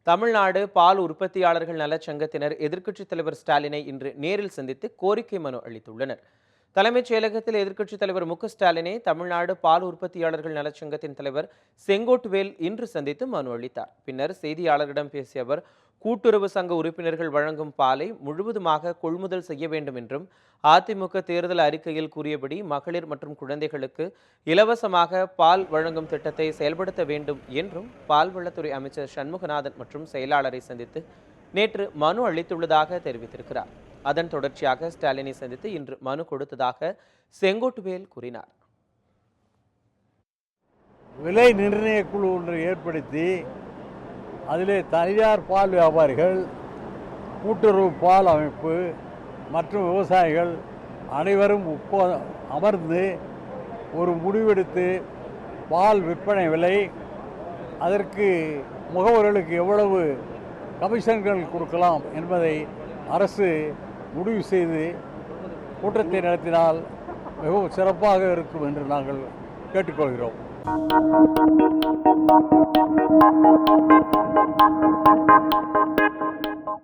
தமிழ்நாடு பால் உற்பத்தியாளர்கள் நலச்சங்கத்தினர் எதிர்க்கட்சித் தலைவர் ஸ்டாலினை இன்று நேரில் சந்தித்து கோரிக்கை மனு அளித்துள்ளனர். தலைமைச் செயலகத்தில் எதிர்க்கட்சித் தலைவர் மு.க.ஸ்டாலினை தமிழ்நாடு பால் உற்பத்தியாளர்கள் நலச்சங்கத்தின் தலைவர் செங்கோட்டுவேல் இன்று சந்தித்து மனு அளித்தார். பின்னர் செய்தியாளர்களிடம் பேசிய அவர், கூட்டுறவு சங்க உறுப்பினர்கள் வழங்கும் பாலை முழுவதுமாக கொள்முதல் செய்ய வேண்டும் என்றும், அதிமுக தேர்தல் அறிக்கையில் கூறியபடி மகளிர் மற்றும் குழந்தைகளுக்கு இலவசமாக பால் வழங்கும் திட்டத்தை செயல்படுத்த வேண்டும் என்றும் பால்வளத்துறை அமைச்சர் சண்முகநாதன் மற்றும் செயலாளரை சந்தித்து நேற்று மனு அளித்துள்ளதாக தெரிவித்திருக்கிறார். அதன் தொடர்ச்சியாக ஸ்டாலினை சந்தித்து இன்று மனு கொடுத்ததாக செங்கோட்டுவேல் கூறினார். விலை நிர்ணய குழு ஒன்றை ஏற்படுத்தி அதிலே தனியார் பால் வியாபாரிகள், கூட்டுறவு பால் அமைப்பு மற்றும் விவசாயிகள் அனைவரும் அமர்ந்து ஒரு முடிவெடுத்து பால் விற்பனை விலை, அதற்கு முகவர்களுக்கு எவ்வளவு கமிஷன்கள் கொடுக்கலாம் என்பதை அரசு முடிவு செய்து கூட்டத்தை நடத்தினால் மிகவும் சிறப்பாக இருக்கும் என்று நாங்கள் கேட்டுக்கொள்கிறோம்.